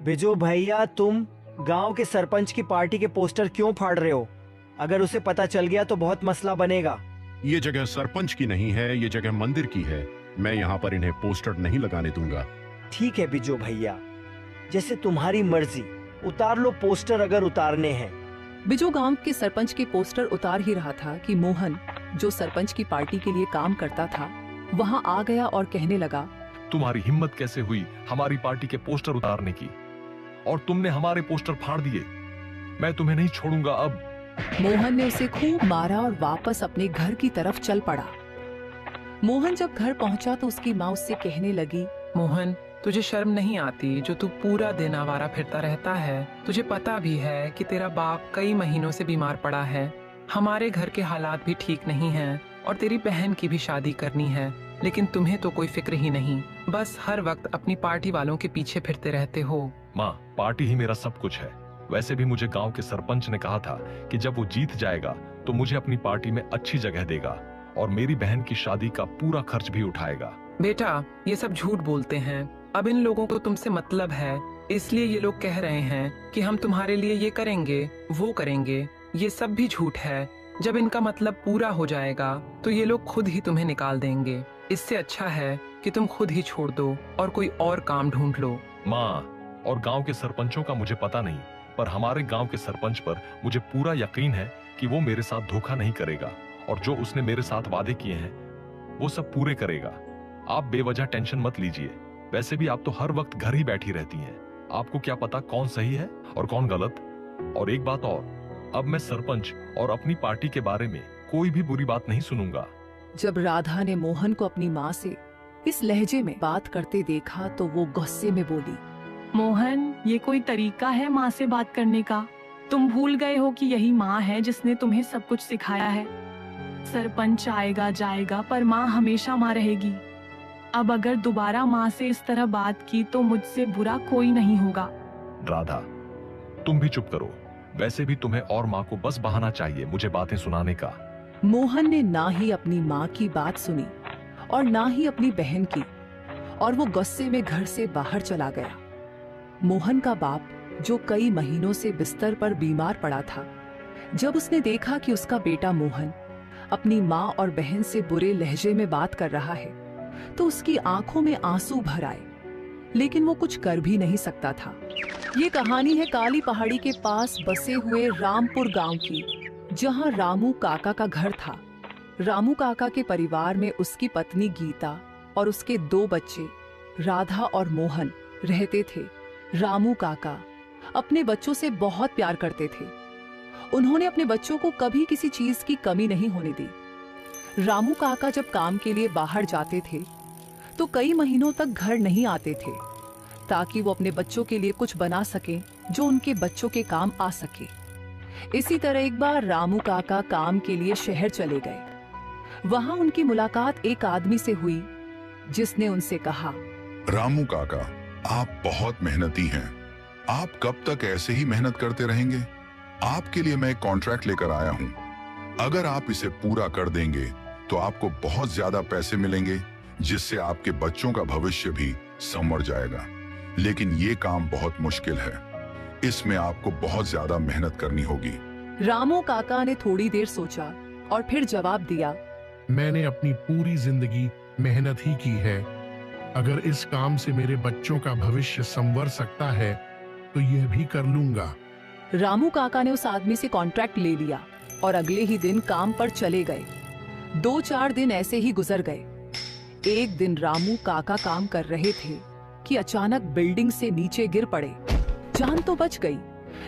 बिजू भैया, तुम गांव के सरपंच की पार्टी के पोस्टर क्यों फाड़ रहे हो? अगर उसे पता चल गया तो बहुत मसला बनेगा। ये जगह सरपंच की नहीं है, ये जगह मंदिर की है। मैं यहाँ पर इन्हें पोस्टर नहीं लगाने दूंगा। ठीक है बिजू भैया, जैसे तुम्हारी मर्जी, उतार लो पोस्टर अगर उतारने हैं। बिजू गांव के सरपंच के पोस्टर उतार ही रहा था कि मोहन, जो सरपंच की पार्टी के लिए काम करता था, वहां आ गया और कहने लगा, तुम्हारी हिम्मत कैसे हुई हमारी पार्टी के पोस्टर उतारने की? और तुमने हमारे पोस्टर फाड़ दिए। मैं तुम्हें नहीं छोड़ूंगा अब। मोहन ने उसे खूब मारा और वापस अपने घर की तरफ चल पड़ा। मोहन जब घर पहुंचा तो उसकी माँ उससे कहने लगी, मोहन, तुझे शर्म नहीं आती जो तू पूरा दिन आवारा फिरता रहता है? तुझे पता भी है कि तेरा बाप कई महीनों से बीमार पड़ा है। हमारे घर के हालात भी ठीक नहीं हैं और तेरी बहन की भी शादी करनी है, लेकिन तुम्हें तो कोई फिक्र ही नहीं। बस हर वक्त अपनी पार्टी वालों के पीछे फिरते रहते हो। माँ, पार्टी ही मेरा सब कुछ है। वैसे भी मुझे गांव के सरपंच ने कहा था कि जब वो जीत जाएगा तो मुझे अपनी पार्टी में अच्छी जगह देगा और मेरी बहन की शादी का पूरा खर्च भी उठाएगा। बेटा, ये सब झूठ बोलते हैं। अब इन लोगों को तुमसे मतलब है, इसलिए ये लोग कह रहे हैं कि हम तुम्हारे लिए ये करेंगे, वो करेंगे। ये सब भी झूठ है। जब इनका मतलब पूरा हो जाएगा तो ये लोग खुद ही तुम्हें निकाल देंगे। इससे अच्छा है कि तुम खुद ही छोड़ दो और कोई और काम ढूंढ लो। माँ, और गांव के सरपंचों का मुझे पता नहीं, पर हमारे गांव के सरपंच पर मुझे पूरा यकीन है कि वो मेरे साथ धोखा नहीं करेगा और जो उसने मेरे साथ वादे किए हैं वो सब पूरे करेगा। आप बेवजह टेंशन मत लीजिए। वैसे भी आप तो हर वक्त घर ही बैठी रहती हैं। आपको क्या पता कौन सही है और कौन गलत। और एक बात और, अब मैं सरपंच और अपनी पार्टी के बारे में कोई भी बुरी बात नहीं सुनूंगा। जब राधा ने मोहन को अपनी माँ से इस लहजे में बात करते देखा तो वो गुस्से में बोली, मोहन, ये कोई तरीका है माँ से बात करने का? तुम भूल गए हो कि यही माँ है जिसने तुम्हें सब कुछ सिखाया है। सरपंच आएगा जाएगा पर माँ हमेशा माँ रहेगी। अब अगर दोबारा माँ से इस तरह बात की तो मुझसे बुरा कोई नहीं होगा। राधा, तुम भी चुप करो। वैसे भी तुम्हें और माँ को बस बहाना चाहिए मुझे बातें सुनाने का। मोहन ने ना ही अपनी माँ की बात सुनी और ना ही अपनी बहन की, और वो गुस्से में घर से बाहर चला गया। मोहन का बाप, जो कई महीनों से बिस्तर पर बीमार पड़ा था, जब उसने देखा कि उसका बेटा मोहन अपनी माँ और बहन से बुरे लहजे में बात कर रहा है तो उसकी आंखों में आंसू भर आए, लेकिन वो कुछ कर भी नहीं सकता था। ये कहानी है काली पहाड़ी के पास बसे हुए रामपुर गांव की, जहां रामू काका का घर था। रामू काका के परिवार में उसकी पत्नी गीता और उसके 2 बच्चे राधा और मोहन रहते थे। रामू काका अपने बच्चों से बहुत प्यार करते थे। उन्होंने अपने बच्चों को कभी किसी चीज की कमी नहीं होने दी। रामू काका जब काम के लिए बाहर जाते थे तो कई महीनों तक घर नहीं आते थे, ताकि वो अपने बच्चों के लिए कुछ बना सकें जो उनके बच्चों के काम आ सके। इसी तरह एक बार रामू काका काम के लिए शहर चले गए। वहां उनकी मुलाकात एक आदमी से हुई जिसने उनसे कहा, रामू काका, आप बहुत मेहनती हैं। आप कब तक ऐसे ही मेहनत करते रहेंगे? आपके लिए मैं एक कॉन्ट्रैक्ट लेकर आया हूं। अगर आप इसे पूरा कर देंगे तो आपको बहुत ज्यादा पैसे मिलेंगे, जिससे आपके बच्चों का भविष्य भी संवर जाएगा। लेकिन ये काम बहुत मुश्किल है। इसमें आपको बहुत ज्यादा मेहनत करनी होगी। रामू काका ने थोड़ी देर सोचा और फिर जवाब दिया, मैंने अपनी पूरी जिंदगी मेहनत ही की है। अगर इस काम से मेरे बच्चों का भविष्य संवर सकता है तो यह भी कर लूंगा। रामू काका ने उस आदमी से कॉन्ट्रैक्ट ले लिया और अगले ही दिन काम पर चले गए। 2-4 दिन ऐसे ही गुजर गए। एक दिन रामू काका काम कर रहे थे कि अचानक बिल्डिंग से नीचे गिर पड़े। जान तो बच गई,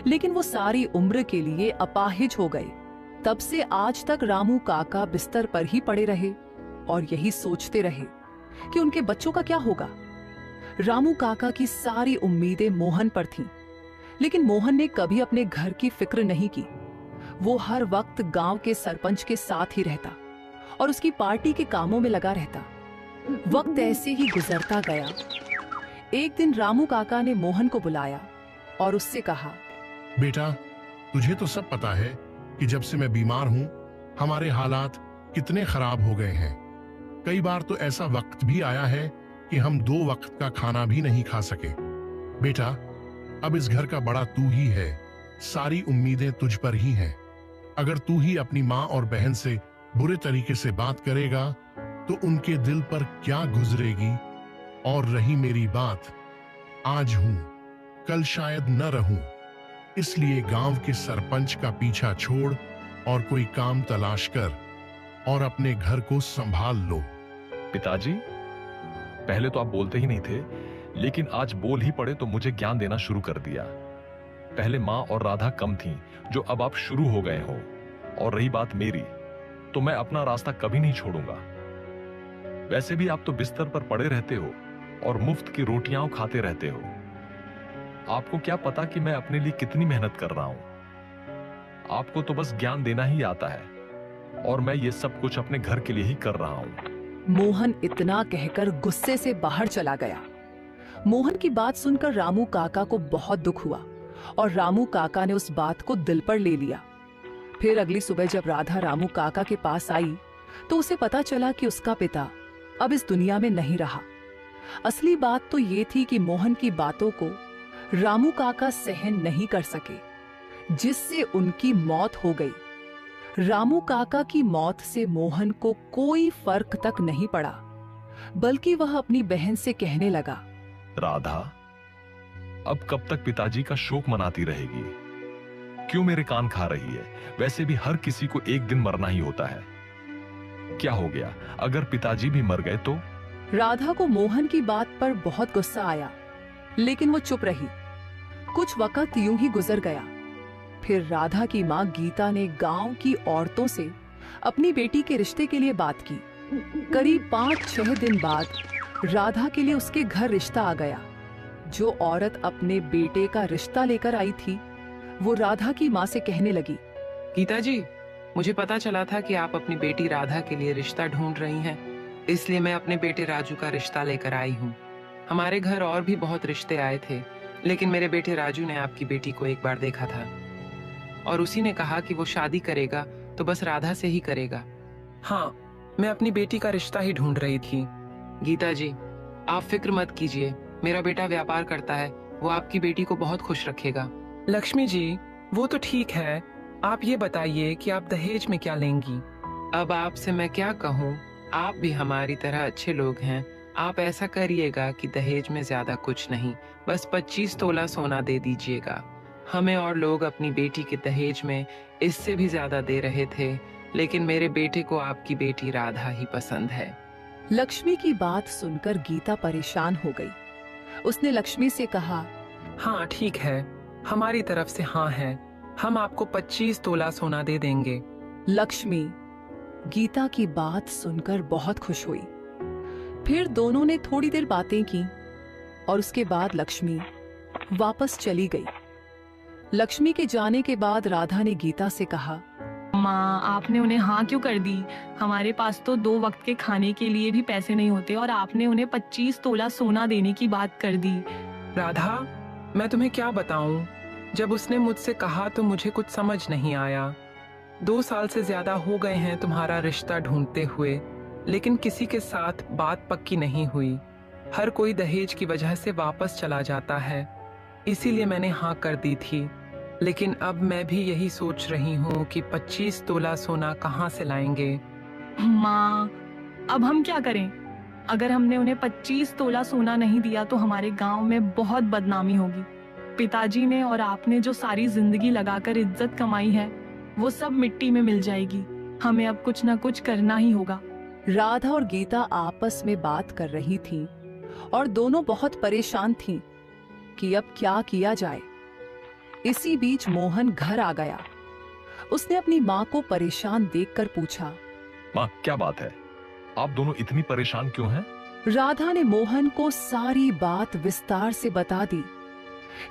लेकिन वो सारी उम्र के लिए अपाहिज हो गए। तब से आज तक रामू काका बिस्तर पर ही पड़े रहे और यही सोचते रहे कि उनके बच्चों का क्या होगा। रामू काका की सारी उम्मीदें मोहन पर थीं, लेकिन मोहन ने कभी अपने घर की फिक्र नहीं की। वो हर वक्त गांव के सरपंच के साथ ही रहता और उसकी पार्टी के कामों में लगा रहता। वक्त ऐसे ही गुजरता गया। एक दिन रामू काका ने मोहन को बुलाया और उससे कहा, बेटा, तुझे तो सब पता है कि जब से मैं बीमार हूँ हमारे हालात कितने खराब हो गए हैं। कई बार तो ऐसा वक्त भी आया है कि हम 2 वक्त का खाना भी नहीं खा सके। बेटा, अब इस घर का बड़ा तू ही है, सारी उम्मीदें तुझ पर ही हैं। अगर तू ही अपनी माँ और बहन से बुरे तरीके से बात करेगा तो उनके दिल पर क्या गुजरेगी। और रही मेरी बात, आज हूं, कल शायद न रहूं, इसलिए गांव के सरपंच का पीछा छोड़ और कोई काम तलाश कर और अपने घर को संभाल लो। पिताजी, पहले तो आप बोलते ही नहीं थे, लेकिन आज बोल ही पड़े तो मुझे ज्ञान देना शुरू कर दिया। पहले माँ और राधा कम थीं, जो अब आप शुरू हो गए हो। और रही बात मेरी, तो मैं अपना रास्ता कभी नहीं छोड़ूंगा। वैसे भी आप तो बिस्तर पर पड़े रहते हो और मुफ्त की रोटियां खाते रहते हो। आपको क्या पता कि मैं अपने लिए कितनी मेहनत कर रहा हूं। आपको तो बस ज्ञान देना ही आता है, और मैं ये सब कुछ अपने घर के लिए ही कर रहा हूं। मोहन इतना कहकर गुस्से से बाहर चला गया। मोहन की बात सुनकर रामू काका को बहुत दुख हुआ और रामू काका ने उस बात को दिल पर ले लिया। फिर अगली सुबह जब राधा रामू काका के पास आई तो उसे पता चला कि उसका पिता अब इस दुनिया में नहीं रहा। असली बात तो ये थी कि मोहन की बातों को रामू काका सहन नहीं कर सके, जिससे उनकी मौत हो गई। रामू काका की मौत से मोहन को कोई फर्क तक नहीं पड़ा, बल्कि वह अपनी बहन से कहने लगा, राधा, अब कब तक पिताजी का शोक मनाती रहेगी? क्यों मेरे कान खा रही है? वैसे भी हर किसी को एक दिन मरना ही होता है। क्या हो गया अगर पिताजी भी मर गए तो? राधा को मोहन की बात पर बहुत गुस्सा आया, लेकिन वो चुप रही। कुछ वक्त यूं ही गुजर गया। फिर राधा की माँ गीता ने गांव की औरतों से अपनी बेटी के रिश्ते के लिए बात की। करीब 5-6 दिन बाद राधा के लिए उसके घर रिश्ता आ गया। जो औरत अपने बेटे का रिश्ता लेकर आई थी, वो राधा की माँ से कहने लगी, गीता जी, मुझे पता चला था कि आप अपनी बेटी राधा के लिए रिश्ता ढूंढ रही हैं, इसलिए मैं अपने बेटे राजू का रिश्ता लेकर आई हूँ। हमारे घर और भी बहुत रिश्ते आए थे, लेकिन मेरे बेटे राजू ने आपकी बेटी को एक बार देखा था और उसी ने कहा कि वो शादी करेगा तो बस राधा से ही करेगा। हाँ, मैं अपनी बेटी का रिश्ता ही ढूंढ रही थी। गीता जी, आप फिक्र मत कीजिए, मेरा बेटा व्यापार करता है, वो आपकी बेटी को बहुत खुश रखेगा। लक्ष्मी जी, वो तो ठीक है, आप ये बताइए कि आप दहेज में क्या लेंगी? अब आपसे मैं क्या कहूँ, आप भी हमारी तरह अच्छे लोग हैं। आप ऐसा करिएगा कि दहेज में ज्यादा कुछ नहीं, बस 25 तोला सोना दे दीजिएगा। हमें और लोग अपनी बेटी के दहेज में इससे भी ज्यादा दे रहे थे, लेकिन मेरे बेटे को आपकी बेटी राधा ही पसंद है। लक्ष्मी की बात सुनकर गीता परेशान हो गई। उसने लक्ष्मी से कहा, हाँ ठीक है, हमारी तरफ से हाँ है, हम आपको 25 तोला सोना दे देंगे। लक्ष्मी गीता की बात सुनकर बहुत खुश हुई। फिर दोनों ने थोड़ी देर बातें की और उसके बाद लक्ष्मी वापस चली गई। लक्ष्मी के जाने के बाद राधा ने गीता से कहा, माँ, आपने उन्हें हाँ क्यों कर दी? हमारे पास तो 2 वक्त के खाने के लिए भी पैसे नहीं होते और आपने उन्हें 25 तोला सोना देने की बात कर दी। राधा, मैं तुम्हें क्या बताऊं? जब उसने मुझसे कहा तो मुझे कुछ समझ नहीं आया। 2 साल से ज्यादा हो गए हैं तुम्हारा रिश्ता ढूंढते हुए, लेकिन किसी के साथ बात पक्की नहीं हुई। हर कोई दहेज की वजह से वापस चला जाता है, इसीलिए मैंने हाँ कर दी थी। लेकिन अब मैं भी यही सोच रही हूँ कि 25 तोला सोना कहाँ से लाएंगे। माँ, अब हम क्या करें? अगर हमने उन्हें 25 तोला सोना नहीं दिया तो हमारे गांव में बहुत बदनामी होगी। पिताजी ने और आपने जो सारी जिंदगी लगाकर इज्जत कमाई है, वो सब मिट्टी में मिल जाएगी। हमें अब कुछ ना कुछ करना ही होगा। राधा और गीता आपस में बात कर रही थीं और दोनों बहुत परेशान थीं कि अब क्या किया जाए। इसी बीच मोहन घर आ गया। उसने अपनी माँ को परेशान देखकर पूछा, माँ, क्या बात है? आप दोनों इतनी परेशान क्यों हैं? राधा ने मोहन को सारी बात विस्तार से बता दी।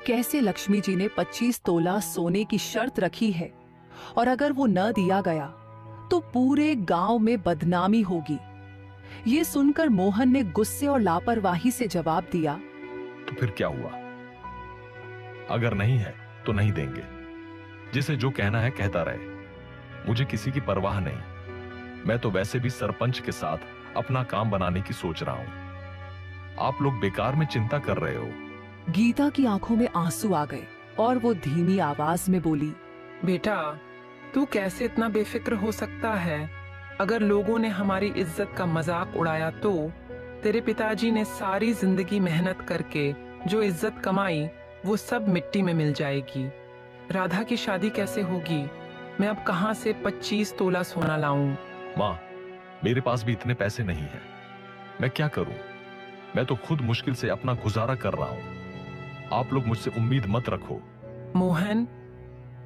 कैसे लक्ष्मी जी ने 25 तोला सोने की शर्त रखी है और अगर वो न दिया गया तो पूरे गांव में बदनामी होगी। ये सुनकर मोहन ने गुस्से और लापरवाही से जवाब दिया, तो फिर क्या हुआ? अगर नहीं है तो नहीं देंगे। जिसे जो कहना है कहता रहे, मुझे किसी की परवाह नहीं। मैं तो वैसे भी सरपंच के साथ अपना काम बनाने की सोच रहा हूं। आप लोग बेकार में चिंता कर रहे हो। गीता की आंखों में आंसू आ गए और वो धीमी आवाज में बोली, बेटा, तू कैसे इतना बेफिक्र हो सकता है? अगर लोगों ने हमारी इज्जत का मजाक उड़ाया तो तेरे पिताजी ने सारी जिंदगी मेहनत करके जो इज्जत कमाई वो सब मिट्टी में मिल जाएगी। राधा की शादी कैसे होगी? मैं अब कहां से 25 तोला सोना लाऊं? माँ, मेरे पास भी इतने पैसे नहीं हैं। मैं क्या करूं? मैं तो खुद मुश्किल से अपना गुजारा कर रहा हूं। आप लोग मुझसे उम्मीद मत रखो। मोहन,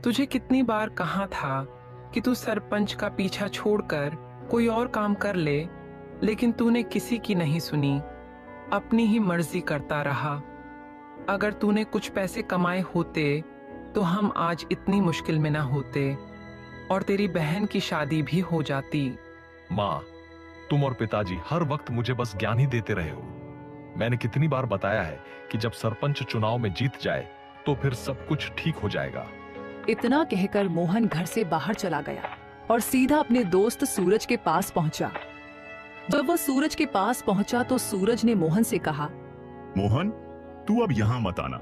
तुझे कितनी बार कहा था कि तू सरपंच का पीछा छोड़कर कोई और काम कर ले, लेकिन तूने किसी की नहीं सुनी, अपनी ही मर्जी करता रहा। अगर तूने कुछ पैसे कमाए होते तो हम आज इतनी मुश्किल में ना होते और तेरी बहन की शादी भी हो जाती। माँ, तुम और पिताजी हर वक्त मुझे बस ज्ञान ही देते रहे हो। मैंने कितनी बार बताया है कि जब सरपंच चुनाव में जीत जाए तो फिर सब कुछ ठीक हो जाएगा। इतना कहकर मोहन घर से बाहर चला गया और सीधा अपने दोस्त सूरज के पास पहुंचा। जब वो सूरज के पास पहुंचा तो सूरज ने मोहन से कहा, मोहन, तू अब यहाँ मत आना।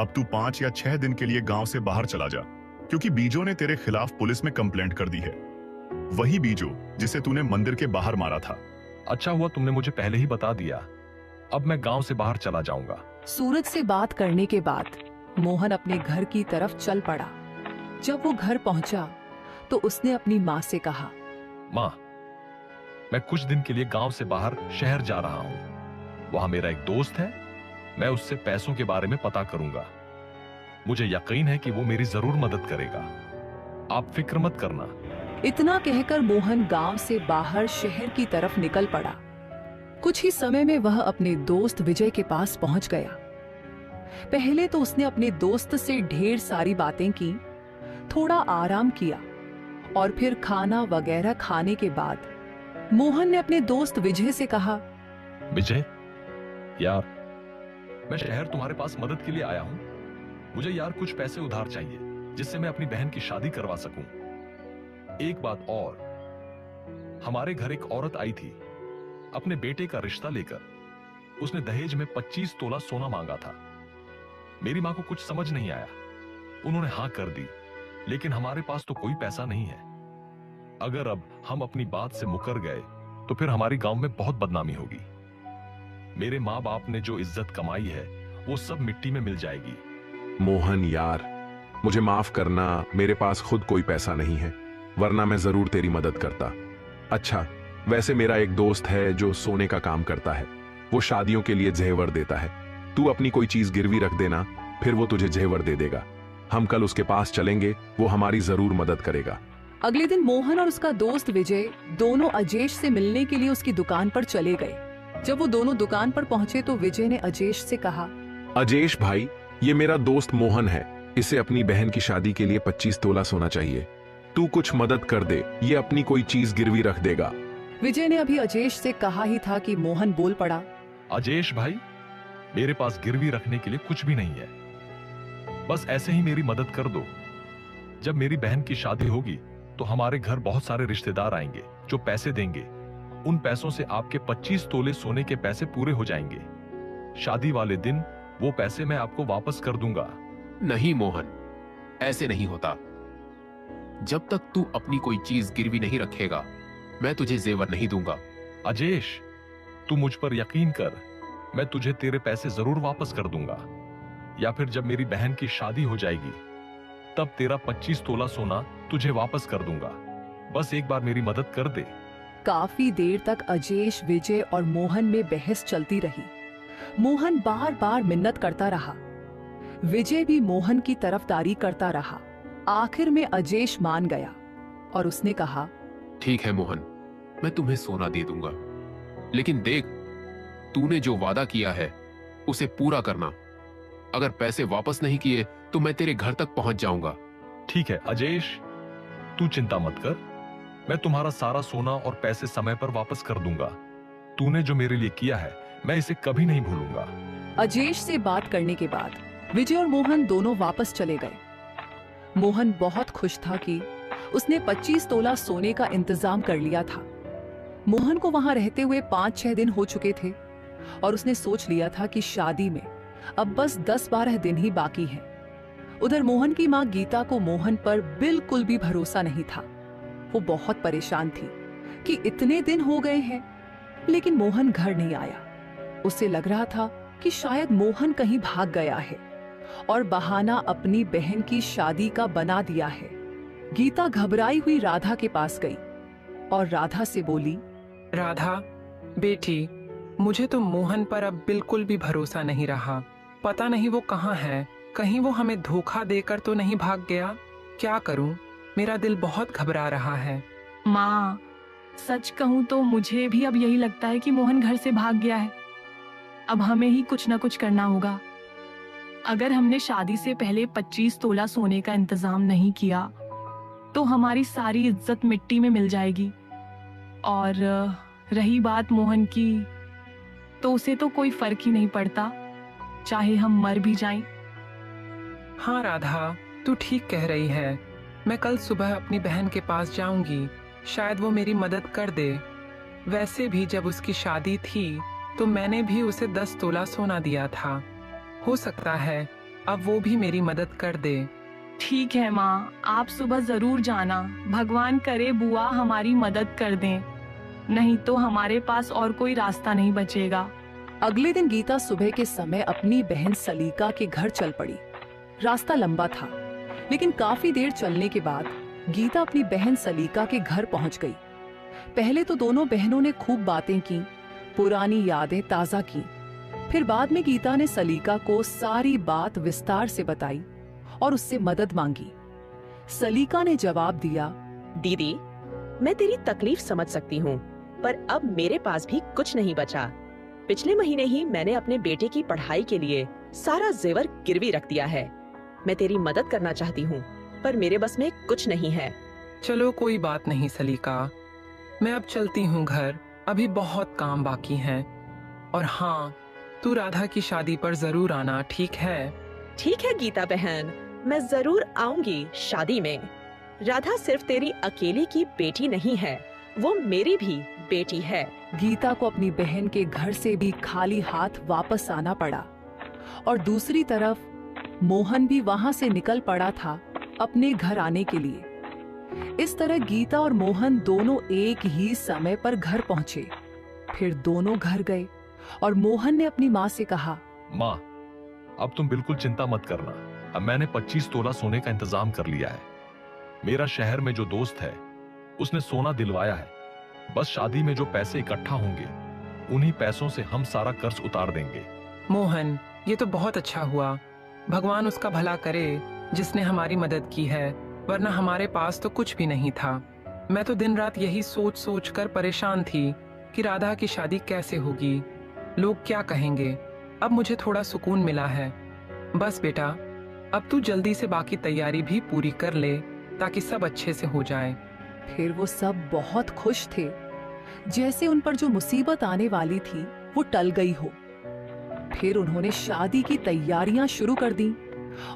अब तू 5 या 6 दिन के लिए गांव से बाहर चला जा, क्योंकि बीजो ने तेरे खिलाफ पुलिस में कंप्लेंट कर दी है। वही बीजो जिसे तूने मंदिर के बाहर मारा था। अच्छा हुआ तुमने मुझे पहले ही बता दिया। अब मैं गांव से बाहर चला जाऊंगा। सूरज से बात करने के बाद मोहन अपने घर की तरफ चल पड़ा। जब वो घर पहुंचा तो उसने अपनी माँ से कहा, माँ, मैं कुछ दिन के लिए गांव से बाहर शहर जा रहा हूं। वहां मेरा एक दोस्त है, मैं उससे पैसों के बारे में पता करूंगा। मुझे यकीन है कि वो मेरी जरूर मदद करेगा। आप फिक्र मत करना। इतना कहकर मोहन गांव से बाहर शहर की तरफ निकल पड़ा। कुछ ही समय में वह अपने दोस्त विजय के पास पहुंच गया। पहले तो उसने अपने दोस्त से ढेर सारी बातें की, थोड़ा आराम किया और फिर खाना वगैरह खाने के बाद मोहन ने अपने दोस्त विजय से कहा, विजय यार, मैं शहर तुम्हारे पास मदद के लिए आया हूं। मुझे यार कुछ पैसे उधार चाहिए जिससे मैं अपनी बहन की शादी करवा सकूं। एक बात और, हमारे घर एक औरत आई थी अपने बेटे का रिश्ता लेकर। उसने दहेज में 25 तोला सोना मांगा था। मेरी मां को कुछ समझ नहीं आया, उन्होंने हां कर दी, लेकिन हमारे पास तो कोई पैसा नहीं है। अगर अब हम अपनी बात से मुकर गए तो फिर हमारी गांव में बहुत बदनामी होगी। मेरे माँ बाप ने जो इज्जत कमाई है वो सब मिट्टी में मिल जाएगी। मोहन यार, मुझे माफ करना, मेरे पास खुद कोई पैसा नहीं है, वरना मैं जरूर तेरी मदद करता। अच्छा, वैसे मेरा एक दोस्त है जो सोने का काम करता है। वो शादियों के लिए जेवर देता है। तू अपनी कोई चीज गिरवी रख देना, फिर वो तुझे जेवर दे देगा। हम कल उसके पास चलेंगे, वो हमारी जरूर मदद करेगा। अगले दिन मोहन और उसका दोस्त विजय दोनों अजेश से मिलने के लिए उसकी दुकान पर चले गए। जब वो दोनों दुकान पर पहुंचे तो विजय ने अजेश से कहा, अजेश भाई, ये मेरा दोस्त मोहन है। इसे अपनी बहन की शादी के लिए 25 तोला सोना चाहिए। तू कुछ मदद कर दे, ये अपनी कोई चीज गिरवी रख देगा। विजय ने अभी अजेश से कहा ही था कि मोहन बोल पड़ा, अजेश भाई, मेरे पास गिरवी रखने के लिए कुछ भी नहीं है। बस ऐसे ही मेरी मदद कर दो। जब मेरी बहन की शादी होगी तो हमारे घर बहुत सारे रिश्तेदार आएंगे जो पैसे देंगे। उन पैसों से आपके 25 तोले सोने के पैसे पूरे हो जाएंगे। शादी वाले दिन वो पैसे मैं आपको वापस कर दूंगा। नहीं मोहन, ऐसे नहीं होता। जब तक तू अपनी कोई चीज गिरवी नहीं रखेगा, मैं तुझे जेवर नहीं दूंगा। अजेश, तू मुझ पर यकीन कर, मैं तुझे तेरे पैसे जरूर वापस कर दूंगा। या फिर जब मेरी बहन की शादी हो जाएगी तब तेरा 25 तोला सोना तुझे वापस कर दूंगा। बस एक बार मेरी मदद कर दे। काफी देर तक अजेश, विजय और मोहन में बहस चलती रही। मोहन बार बार मिन्नत करता रहा, विजय भी मोहन की तरफदारी करता रहा। आखिर में अजेश मान गया और उसने कहा, ठीक है मोहन, मैं तुम्हें सोना दे दूंगा, लेकिन देख, तूने जो वादा किया है उसे पूरा करना। अगर पैसे वापस नहीं किए तो मैं तेरे घर तक पहुंच जाऊंगा। ठीक है अजेश, तू चिंता मत कर, मैं तुम्हारा सारा सोना और पैसे समय पर वापस कर दूंगा। तूने जो मेरे लिए किया है मैं इसे कभी नहीं भूलूंगा। अजेश से बात करने के बाद विजय और मोहन दोनों वापस चले गए। मोहन बहुत खुश था कि उसने 25 तोला सोने का इंतजाम कर लिया था। मोहन को वहां रहते हुए 5-6 दिन हो चुके थे और उसने सोच लिया था कि शादी में अब बस 10-12 दिन ही बाकी हैं। उधर मोहन की माँ गीता को मोहन पर बिल्कुल भी भरोसा नहीं था। वो बहुत परेशान थी कि इतने दिन हो गए हैं लेकिन मोहन घर नहीं आया। उसे लग रहा था कि शायद मोहन कहीं भाग गया है और बहाना अपनी बहन की शादी का बना दिया है। गीता घबराई हुई राधा के पास गई और राधा से बोली, राधा बेटी, मुझे तो मोहन पर अब बिल्कुल भी भरोसा नहीं रहा। पता नहीं वो कहाँ है, कहीं वो हमें धोखा देकर तो नहीं भाग गया। क्या करूं, मेरा दिल बहुत घबरा रहा है। माँ, सच कहूँ तो मुझे भी अब यही लगता है कि मोहन घर से भाग गया है। अब हमें ही कुछ ना कुछ करना होगा। अगर हमने शादी से पहले 25 तोला सोने का इंतजाम नहीं किया तो हमारी सारी इज्जत मिट्टी में मिल जाएगी। और रही बात मोहन की, तो उसे तो कोई फर्क ही नहीं पड़ता, चाहे हम मर भी जाएं। हाँ राधा, तू ठीक कह रही है। मैं कल सुबह अपनी बहन के पास जाऊंगी, शायद वो मेरी मदद कर दे। वैसे भी जब उसकी शादी थी तो मैंने भी उसे 10 तोला सोना दिया था। हो सकता है अब वो भी मेरी मदद कर दे। ठीक है माँ, आप सुबह जरूर जाना। भगवान करे बुआ हमारी मदद कर दें, नहीं तो हमारे पास और कोई रास्ता नहीं बचेगा। अगले दिन गीता सुबह के समय अपनी बहन सलीका के घर चल पड़ी। रास्ता लंबा था लेकिन काफी देर चलने के बाद गीता अपनी बहन सलीका के घर पहुंच गई। पहले तो दोनों बहनों ने खूब बातें की, पुरानी यादें ताजा की। फिर बाद में गीता ने सलीका को सारी बात विस्तार से बताई और उससे मदद मांगी। सलीका ने जवाब दिया, दीदी, मैं तेरी तकलीफ समझ सकती हूँ, पर अब मेरे पास भी कुछ नहीं बचा। पिछले महीने ही मैंने अपने बेटे की पढ़ाई के लिए सारा जेवर गिरवी रख दिया है। मैं तेरी मदद करना चाहती हूँ, पर मेरे बस में कुछ नहीं है। चलो कोई बात नहीं सलीका, मैं अब चलती हूँ घर, अभी बहुत काम बाकी है। और हाँ, तू राधा की शादी पर जरूर आना, ठीक है? ठीक है गीता बहन, मैं जरूर आऊंगी शादी में। राधा सिर्फ तेरी अकेली की बेटी नहीं है, वो मेरी भी बेटी है। गीता को अपनी बहन के घर से भी खाली हाथ वापस आना पड़ा और दूसरी तरफ मोहन भी वहां से निकल पड़ा था अपने घर आने के लिए। इस तरह गीता और मोहन दोनों एक ही समय पर घर पहुंचे। फिर दोनों घर गए और मोहन ने अपनी माँ से कहा, माँ, अब तुम बिल्कुल चिंता मत करना। अब मैंने 25 तोला सोने का इंतजाम कर लिया है। मेरा शहर में जो दोस्त है उसने सोना दिलवाया है। बस शादी में जो पैसे इकट्ठा होंगे उन्हीं पैसों से हम सारा कर्ज उतार देंगे। मोहन, ये तो बहुत अच्छा हुआ। भगवान उसका भला करे जिसने हमारी मदद की है, वरना हमारे पास तो कुछ भी नहीं था। मैं तो दिन रात यही सोच सोच कर परेशान थी कि राधा की शादी कैसे होगी, लोग क्या कहेंगे। अब मुझे थोड़ा सुकून मिला है। बस बेटा, अब तू जल्दी से बाकी तैयारी भी पूरी कर ले ताकि सब अच्छे से हो जाए। फिर वो सब बहुत खुश थे, जैसे उन पर जो मुसीबत आने वाली थी वो टल गई हो। फिर उन्होंने शादी की तैयारियां शुरू कर दी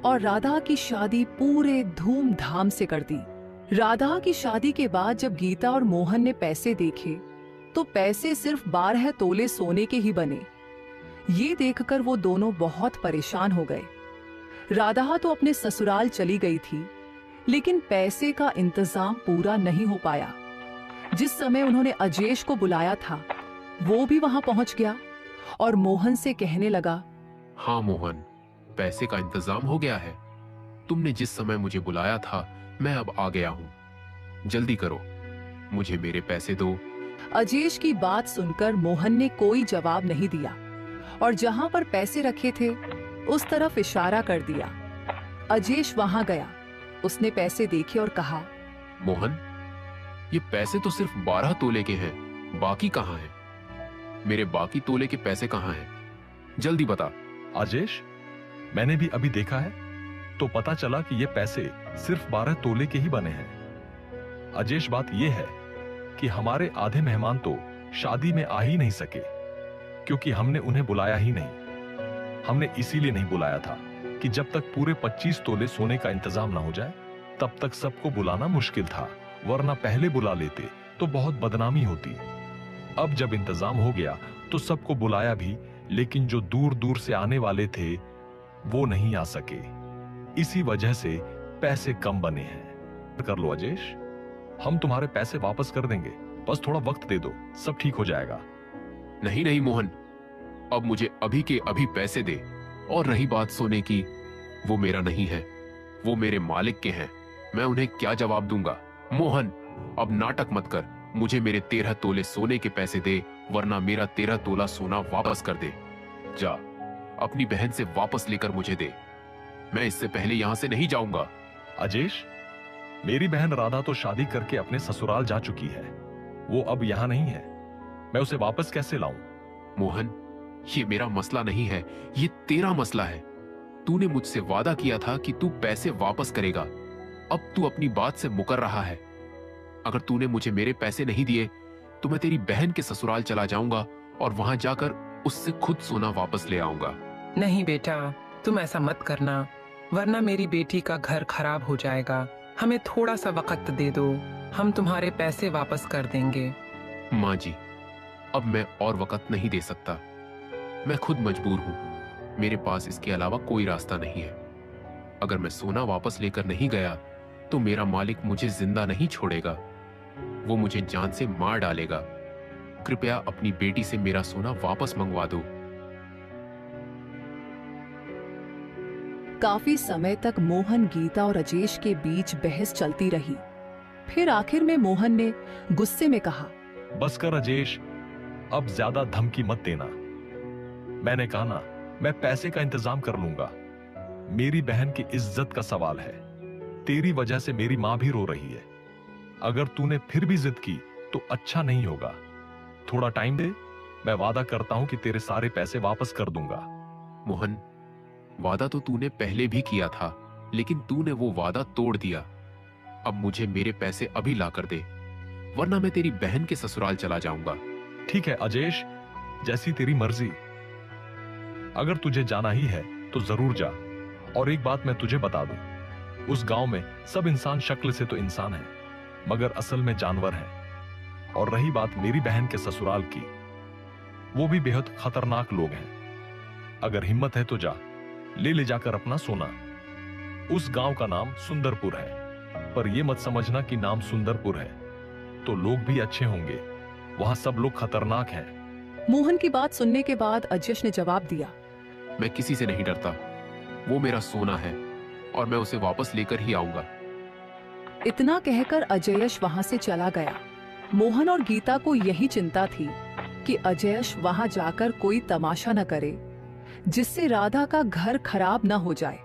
और राधा की शादी पूरे धूमधाम से कर दी। राधा की शादी के बाद जब गीता और मोहन ने पैसे देखे तो पैसे सिर्फ 12 तोले सोने के ही बने। ये देखकर वो दोनों बहुत परेशान हो गए। राधा तो अपने ससुराल चली गई थी, लेकिन पैसे का इंतजाम पूरा नहीं हो पाया। जिस समय उन्होंने अजेश को बुलाया था वो भी वहां पहुंच गया और मोहन से कहने लगा, हाँ मोहन, पैसे का इंतजाम हो गया है। तुमने जिस समय मुझे बुलाया था मैं अब आ गया हूँ। जल्दी करो, मुझे मेरे पैसे दो। अजेश की बात सुनकर मोहन ने कोई जवाब नहीं दिया और जहां पर पैसे रखे थे उस तरफ इशारा कर दिया। अजेश वहां गया, उसने पैसे देखे और कहा, मोहन, ये पैसे तो सिर्फ 12 तोले के हैं, बाकी कहाँ हैं? मेरे बाकी तोले के पैसे कहाँ हैं? जल्दी बता। अजेश, मैंने भी अभी देखा है तो पता चला कि ये पैसे सिर्फ 12 तोले के ही बने हैं। अजेश, बात ये है कि हमारे आधे मेहमान तो शादी में आ ही नहीं सके क्योंकि हमने उन्हें बुलाया ही नहीं। हमने इसीलिए नहीं बुलाया था कि जब तक पूरे 25 तोले सोने का इंतजाम ना हो जाए तब तक सबको बुलाना मुश्किल था, वरना पहले बुला लेते तो बहुत बदनामी होती। अब जब इंतजाम हो गया तो सबको बुलाया भी, लेकिन जो दूर दूर से आने वाले थे वो नहीं आ सके। इसी वजह से पैसे कम बने हैं। कर लो अजेश, हम तुम्हारे पैसे वापस कर देंगे, बस थोड़ा वक्त दे दो, सब ठीक हो जाएगा। नहीं नहीं मोहन, अब मुझे अभी के अभी पैसे दे। और रही बात सोने की, वो मेरा नहीं है, वो मेरे मालिक के हैं। मैं उन्हें क्या जवाब दूंगा? मोहन, अब नाटक मत कर। मुझे मेरे 13 तोले सोने के पैसे दे, वरना मेरा 13 तोला सोना वापस कर दे। जा, अपनी बहन से वापस लेकर मुझे दे। मैं इससे पहले यहां से नहीं जाऊंगा। अजेश, मेरी बहन राधा तो शादी करके अपने ससुराल जा चुकी है, वो अब यहाँ नहीं है। मैं उसे वापस कैसे लाऊं? मोहन, ये मेरा मसला नहीं है, ये तेरा मसला है। तूने मुझसे वादा किया था कि तू पैसे वापस करेगा। अब तू अपनी बात से मुकर रहा है। अगर तूने मुझे मेरे पैसे नहीं दिए तो मैं तेरी बहन के ससुराल चला जाऊंगा और वहां जाकर उससे खुद सोना वापस ले आऊंगा। नहीं बेटा, तुम ऐसा मत करना, वरना मेरी बेटी का घर खराब हो जाएगा। हमें थोड़ा सा वक्त दे दो, हम तुम्हारे पैसे वापस कर देंगे। माँ जी, अब मैं और वक्त नहीं दे सकता। मैं खुद मजबूर हूँ, मेरे पास इसके अलावा कोई रास्ता नहीं है। अगर मैं सोना वापस लेकर नहीं गया तो मेरा मालिक मुझे जिंदा नहीं छोड़ेगा, वो मुझे जान से मार डालेगा। कृपया अपनी बेटी से मेरा सोना वापस मंगवा दो। काफी समय तक मोहन, गीता और अजेश के बीच बहस चलती रही। फिर आखिर में मोहन ने गुस्से में कहा, बस कर अजेश, अब ज्यादा धमकी मत देना। मैंने कहा ना, मैं पैसे का इंतजाम कर लूंगा। मेरी बहन की इज्जत का सवाल है। तेरी वजह से मेरी मां भी रो रही है। अगर तूने फिर भी जिद की तो अच्छा नहीं होगा। थोड़ा टाइम दे, मैं वादा करता हूं कि तेरे सारे पैसे वापस कर दूंगा। मोहन, वादा तो तूने पहले भी किया था, लेकिन तूने वो वादा तोड़ दिया। अब मुझे मेरे पैसे अभी ला कर दे, वरना मैं तेरी बहन के ससुराल चला जाऊंगा। ठीक है अजेश, जैसी तेरी मर्जी। अगर तुझे जाना ही है तो जरूर जा। और एक बात मैं तुझे बता दूं, उस गांव में सब इंसान शक्ल से तो इंसान है, मगर असल में जानवर हैं। और रही बात मेरी बहन के ससुराल की, वो भी बेहद खतरनाक लोग हैं। अगर हिम्मत है तो जा, ले जाकर अपना सोना। उस गांव का नाम सुंदरपुर है, पर यह मत समझना कि नाम सुंदरपुर है तो लोग भी अच्छे होंगे। वहां सब लोग खतरनाक हैं। मोहन की बात सुनने के बाद अजेश ने जवाब दिया, मैं किसी से नहीं डरता। वो मेरा सोना है और मैं उसे वापस लेकर ही आऊंगा। इतना कहकर अजयश वहां से चला गया। मोहन और गीता को यही चिंता थी कि अजयश वहां जाकर कोई तमाशा न करे, जिससे राधा का घर खराब न हो जाए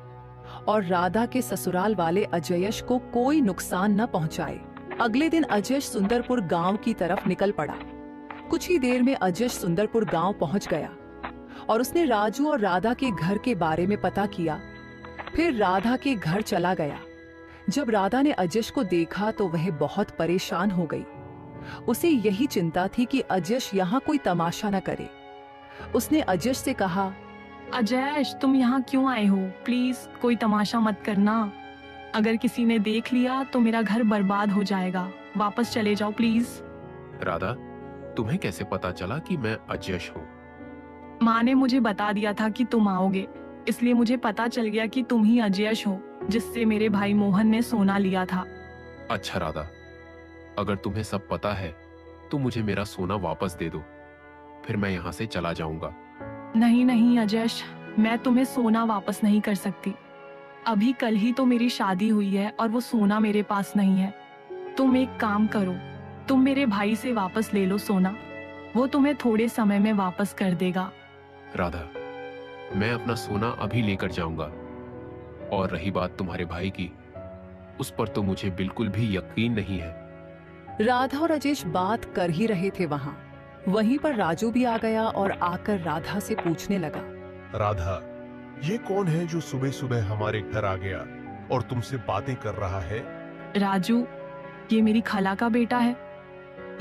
और राधा के ससुराल वाले अजयश को कोई नुकसान न पहुंचाए। अगले दिन अजयश सुंदरपुर गांव की तरफ निकल पड़ा। कुछ ही देर में अजयश सुंदरपुर गांव पहुंच गया और उसने राजू और राधा के घर के बारे में पता किया। फिर राधा के घर चला गया। जब राधा ने अजयश को देखा तो वह बहुत परेशान हो गई। उसे यही चिंता थी कि अजयश यहाँ कोई तमाशा न करे। उसने अजयश से कहा, अजयश, तुम यहाँ क्यों आए हो? प्लीज कोई तमाशा मत करना। अगर किसी ने देख लिया तो मेरा घर बर्बाद हो जाएगा। वापस चले जाओ प्लीज। राधा, तुम्हें कैसे पता चला कि मैं अजयश हूँ? माँ ने मुझे बता दिया था कि तुम आओगे, इसलिए मुझे पता चल गया कि तुम ही अजयश हो, जिससे मेरे भाई मोहन ने सोना लिया था। अच्छा राधा, अगर तुम्हें सब पता है तो मुझे मेरा सोना वापस दे दो, फिर मैं यहाँ से चला जाऊंगा। नहीं नहीं अजयश, मैं तुम्हें सोना वापस नहीं कर सकती। अभी कल ही तो मेरी शादी हुई है और वो सोना मेरे पास नहीं है। तुम एक काम करो, तुम मेरे भाई से वापस ले लो सोना, वो तुम्हें थोड़े समय में वापस कर देगा। राधा, मैं अपना सोना अभी लेकर जाऊंगा। और रही बात तुम्हारे भाई की, उस पर तो मुझे बिल्कुल भी यकीन नहीं है। राधा और अजयश बात कर ही रहे थे वहाँ। वहीं पर राजू भी आ गया और आकर राधा से पूछने लगा, राधा, ये कौन है जो सुबह सुबह हमारे घर आ गया और तुमसे बातें कर रहा है? राजू, ये मेरी खाला का बेटा है।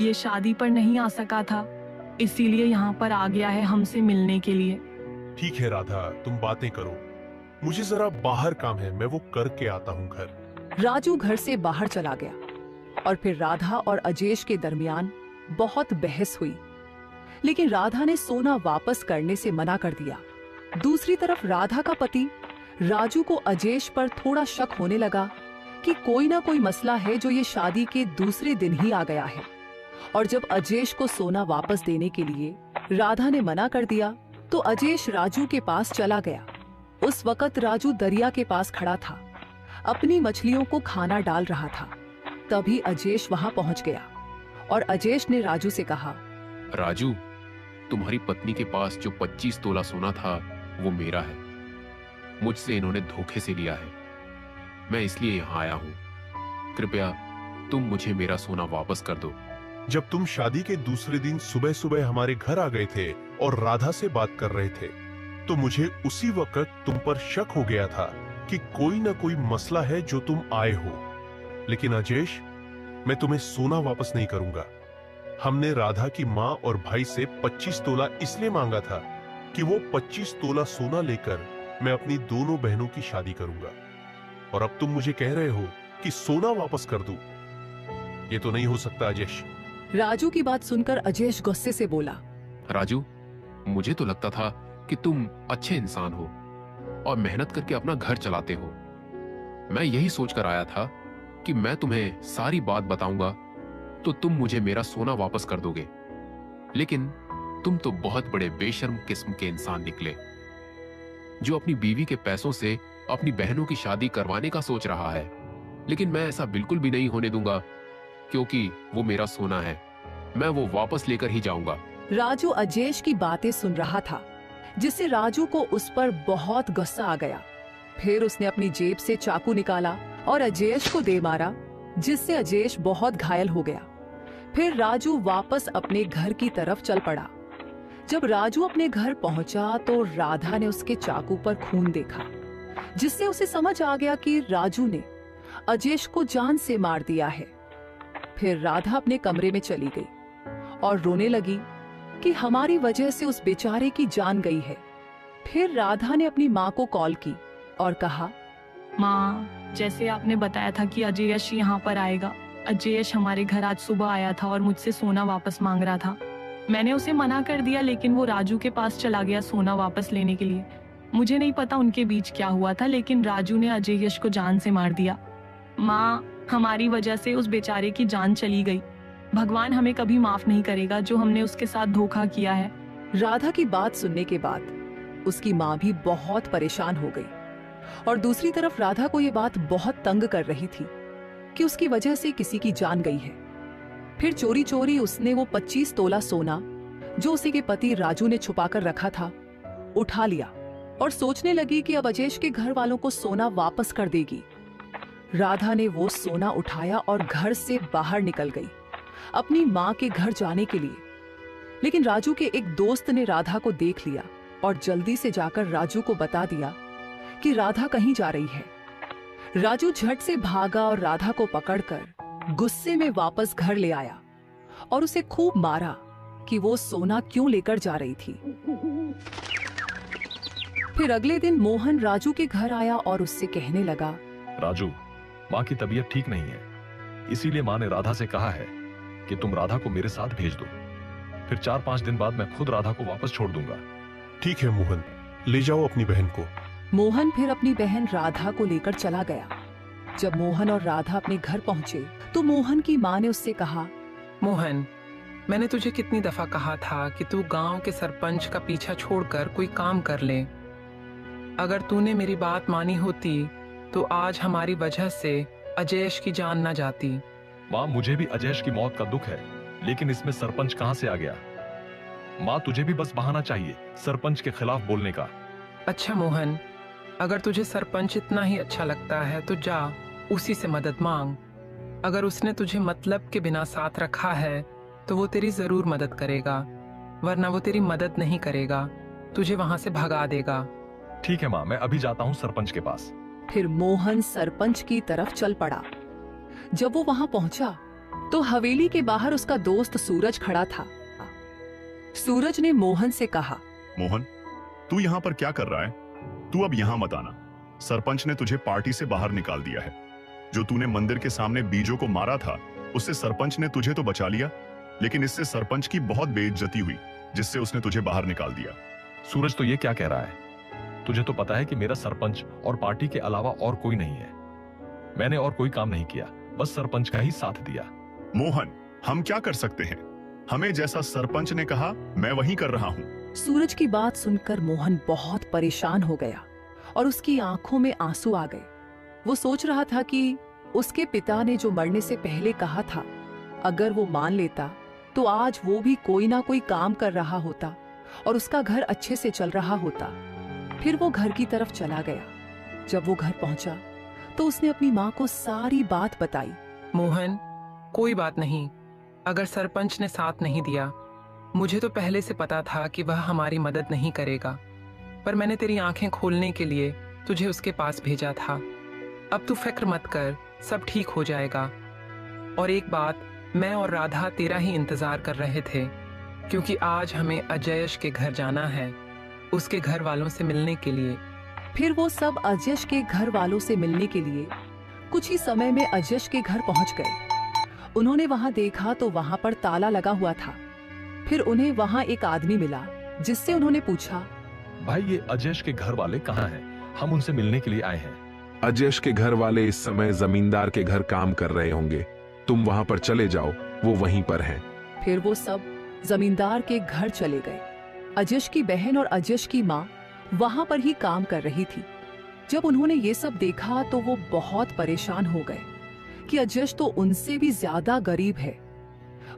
ये शादी पर नहीं आ सका था, इसीलिए यहाँ पर आ गया है हमसे मिलने के लिए। ठीक है राधा, तुम बातें करो, मुझे जरा बाहर काम है, मैं वो करके आता हूँ घर। राजू घर से बाहर चला गया और फिर राधा और अजयश के दरमियान बहुत बहस हुई। लेकिन राधा ने सोना वापस करने से मना कर दिया। दूसरी तरफ राधा का पति राजू को अजेश पर थोड़ा शक होने लगा कि कोई ना कोई मसला है जो ये शादी के दूसरे दिन ही आ गया है। और जब अजेश को सोना वापस देने के लिए राधा ने मना कर दिया तो अजेश राजू के पास चला गया। उस वक्त राजू दरिया के पास खड़ा था, अपनी मछलियों को खाना डाल रहा था। तभी अजेश वहां पहुंच गया और अजेश ने राजू से कहा, राजू, तुम्हारी पत्नी के पास जो 25 तोला सोना था वो मेरा है। मुझसे इन्होंने धोखे से लिया है, मैं इसलिए यहाँ आया हूँ। कृपया तुम मुझे मेरा सोना वापस कर दो। जब तुम शादी के दूसरे दिन सुबह सुबह हमारे घर आ गए थे और राधा से बात कर रहे थे तो मुझे उसी वक्त तुम पर शक हो गया था कि कोई ना कोई मसला है जो तुम आए हो। लेकिन अजेश, मैं तुम्हें सोना वापस नहीं करूंगा। हमने राधा की माँ और भाई से 25 तोला इसलिए मांगा था कि वो 25 तोला सोना लेकर मैं अपनी दोनों बहनों की शादी करूंगा, और अब तुम मुझे कह रहे हो कि सोना वापस कर दूं। ये तो नहीं हो सकता अजेश। राजू की बात सुनकर अजेश गुस्से से बोला, राजू, मुझे तो लगता था कि तुम अच्छे इंसान हो और मेहनत करके अपना घर चलाते हो। मैं यही सोचकर आया था कि मैं तुम्हें सारी बात बताऊंगा तो तुम मुझे मेरा सोना वापस कर दोगे। लेकिन तुम तो बहुत बड़े बेशर्म किस्म के इंसान निकले, जो अपनी बीवी के पैसों से अपनी बहनों की शादी करवाने का सोच रहा है। लेकिन मैं ऐसा बिल्कुल भी नहीं होने दूंगा, क्योंकि वो मेरा सोना है। मैं वो वापस लेकर ही जाऊंगा। राजू अजेश की बातें सुन रहा था, जिससे राजू को उस पर बहुत गुस्सा आ गया। फिर उसने अपनी जेब से चाकू निकाला और अजेश को दे मारा, जिससे अजेश बहुत घायल हो गया। फिर राजू वापस अपने घर की तरफ चल पड़ा। जब राजू अपने घर पहुंचा तो राधा ने उसके चाकू पर खून देखा, जिससे उसे समझ आ गया कि राजू ने अजेश को जान से मार दिया है। फिर राधा अपने कमरे में चली गई और रोने लगी कि हमारी वजह से उस बेचारे की जान गई है। फिर राधा ने अपनी माँ को कॉल की और कहा, माँ, जैसे आपने बताया था कि अजेश यहाँ पर आएगा, अजेश हमारे घर आज सुबह आया था और मुझसे सोना वापस मांग रहा था। मैंने उसे मना कर दिया, लेकिन वो राजू के पास चला गया सोना वापस लेने के लिए। मुझे नहीं पता उनके बीच क्या हुआ था, लेकिन राजू ने अजेश को जान से मार दिया। माँ, हमारी वजह से उस बेचारे की जान चली गई। भगवान हमें कभी माफ नहीं करेगा जो हमने उसके साथ धोखा किया है। राधा की बात सुनने के बाद उसकी माँ भी बहुत परेशान हो गई और दूसरी तरफ राधा को ये बात बहुत तंग कर रही थी कि उसकी वजह से किसी की जान गई है। फिर चोरी चोरी उसने वो 25 तोला सोना जो उसी के पति राजू ने छुपाकर रखा था उठा लिया और सोचने लगी कि अब अजेश के घर वालों को सोना वापस कर देगी। राधा ने वो सोना उठाया और घर से बाहर निकल गई अपनी माँ के घर जाने के लिए। लेकिन राजू के एक दोस्त ने राधा को देख लिया और जल्दी से जाकर राजू को बता दिया कि राधा कहीं जा रही है। राजू झट से भागा और राधा को पकड़कर गुस्से में वापस घर ले आया और उसे खूब मारा कि वो सोना क्यों लेकर जा रही थी। फिर अगले दिन मोहन राजू के घर आया और उससे कहने लगा, राजू, माँ की तबीयत ठीक नहीं है, इसीलिए माँ ने राधा से कहा है कि तुम राधा को मेरे साथ भेज दो। फिर 4-5 दिन बाद मैं खुद राधा को वापस छोड़ दूंगा। ठीक है मोहन, ले जाओ अपनी बहन को। मोहन फिर अपनी बहन राधा को लेकर चला गया। जब मोहन और राधा अपने घर पहुंचे तो मोहन की माँ ने उससे कहा, मोहन, मैंने तुझे कितनी दफा कहा था कि तू गांव के सरपंच का पीछा छोड़कर कोई काम कर ले। अगर तूने मेरी बात मानी होती तो आज हमारी वजह से अजेश की जान न जाती। माँ, मुझे भी अजेश की मौत का दुख है, लेकिन इसमें सरपंच कहाँ से आ गया? माँ, तुझे भी बस बहाना चाहिए सरपंच के खिलाफ बोलने का। अच्छा मोहन, अगर तुझे सरपंच इतना ही अच्छा लगता है तो जा उसी से मदद मांग। अगर उसने तुझे मतलब के बिना साथ रखा है तो वो तेरी जरूर मदद करेगा, वरना वो तेरी मदद नहीं करेगा, तुझे वहां से भगा देगा। ठीक है माँ, मैं अभी जाता हूँ सरपंच के पास। फिर मोहन सरपंच की तरफ चल पड़ा। जब वो वहां पहुंचा तो हवेली के बाहर उसका दोस्त सूरज खड़ा था। सूरज ने मोहन से कहा, मोहन, तू यहाँ पर क्या कर रहा है? तू अब यहाँ मत आना। सरपंच ने तुझे पार्टी से बाहर निकाल दिया है। जो तूने मंदिर के सामने बीजों को मारा था, उससे सरपंच ने तुझे तो बचा लिया, लेकिन इससे सरपंच की बहुत बेइज्जती हुई। जिससे उसने तुझे बाहर निकाल दिया। सूरज तो ये क्या कह रहा है? तुझे तो पता है कि मेरा सरपंच और पार्टी के अलावा और कोई नहीं है। मैंने और कोई काम नहीं किया, बस सरपंच का ही साथ दिया। मोहन, हम क्या कर सकते हैं? हमें जैसा सरपंच ने कहा मैं वही कर रहा हूँ। सूरज की बात सुनकर मोहन बहुत परेशान हो गया और उसकी आंखों में आंसू आ गए। वो सोच रहा था कि उसके पिता ने जो मरने से पहले कहा था, अगर वो मान लेता तो आज वो भी कोई ना कोई काम कर रहा होता और उसका घर अच्छे से चल रहा होता। फिर वो घर की तरफ चला गया। जब वो घर पहुंचा तो उसने अपनी माँ को सारी बात बताई। मोहन, कोई बात नहीं। अगर सरपंच ने साथ नहीं दिया, मुझे तो पहले से पता था कि वह हमारी मदद नहीं करेगा, पर मैंने तेरी आंखें खोलने के लिए तुझे उसके पास भेजा था। अब तू फिक्र मत कर, सब ठीक हो जाएगा। और एक बात, मैं और राधा तेरा ही इंतजार कर रहे थे, क्योंकि आज हमें अजयश के घर जाना है, उसके घर वालों से मिलने के लिए। फिर वो सब अजयश के घर वालों से मिलने के लिए कुछ ही समय में अजयश के घर पहुंच गए। उन्होंने वहां देखा तो वहां पर ताला लगा हुआ था। फिर उन्हें वहां एक आदमी मिला, जिससे उन्होंने पूछा, भाई ये अजयश के घर वाले कहाँ हैं? हम उनसे मिलने के लिए आए हैं। अजयश के घर वाले इस समय जमींदार के घर काम कर रहे होंगे, तुम वहां पर चले जाओ, वो वहीं पर हैं। फिर वो सब जमींदार के घर चले गए। अजयश की बहन और अजयश की माँ वहां पर ही काम कर रही थी। जब उन्होंने ये सब देखा तो वो बहुत परेशान हो गए कि अजयश तो उनसे भी ज्यादा गरीब है।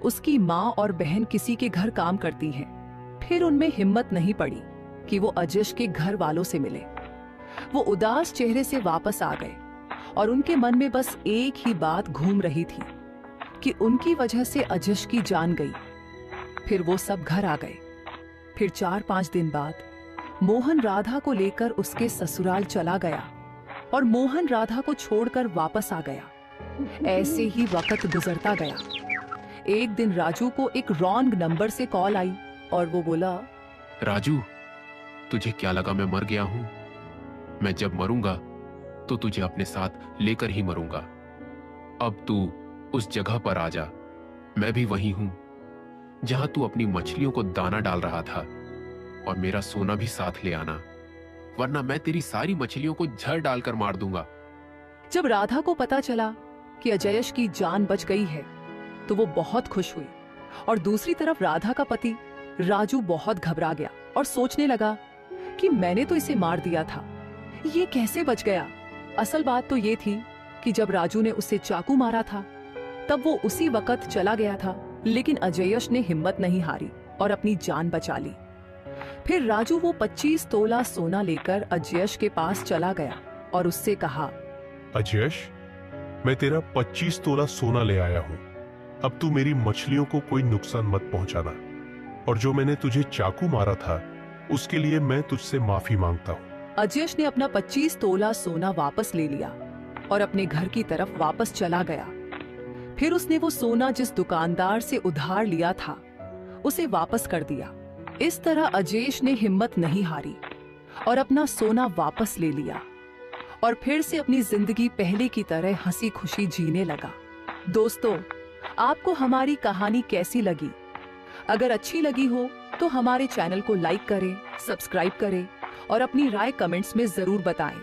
उसकी माँ और बहन किसी के घर काम करती हैं। फिर उनमें हिम्मत नहीं पड़ी कि वो अजयश के घर वालों से मिले। वो उदास चेहरे से वापस आ गए और उनके मन में बस एक ही बात घूम रही थी कि उनकी वजह से अजयश की जान गई। फिर वो सब घर आ गए। फिर 4-5 दिन बाद मोहन राधा को लेकर उसके ससुराल चला गया और मोहन राधा को छोड़कर वापस आ गया। ऐसे ही वक्त गुजरता गया। एक दिन राजू को एक रॉन्ग नंबर से कॉल आई और वो बोला, राजू, तुझे क्या लगा मैं मर गया हूं? मैं जब मरूंगा तो तुझे अपने साथ लेकर ही मरूंगा। अब तू उस जगह पर आ जा, मैं भी वही हूं जहां तू अपनी मछलियों को दाना डाल रहा था, और मेरा सोना भी साथ ले आना, वरना मैं तेरी सारी मछलियों को झर डालकर मार दूंगा। जब राधा को पता चला कि अजयश की जान बच गई है तो वो बहुत खुश हुई। और दूसरी तरफ राधा का पति राजू बहुत घबरा गया और सोचने लगा कि मैंने तो इसे मार दिया था, ये कैसे बच गया। असल बात तो ये थी कि जब राजू ने उसे चाकू मारा था तब वो उसी वक्त चला गया था, लेकिन अजयश ने हिम्मत नहीं हारी और अपनी जान बचा ली। फिर राजू वो 25 तोला सोना लेकर अजयश के पास चला गया और उससे कहा, अजयश, मैं तेरा 25 तोला सोना ले आया हूँ। अब तू मेरी मछलियों को कोई नुकसान मत पहुंचाना, और जो मैंने तुझे चाकू मारा था उसके लिए मैं तुझसे माफी मांगता हूँ। अजयश ने अपना 25 तोला सोना वापस ले लिया और अपने घर की तरफ वापस चला गया। फिर उसने वो सोना जिस दुकानदार से उधार लिया था उसे वापस कर दिया। इस तरह अजयश ने हिम्मत नहीं हारी और अपना सोना वापस ले लिया और फिर से अपनी जिंदगी पहले की तरह हंसी खुशी जीने लगा। दोस्तों, आपको हमारी कहानी कैसी लगी? अगर अच्छी लगी हो तो हमारे चैनल को लाइक करें, सब्सक्राइब करें और अपनी राय कमेंट्स में जरूर बताएं।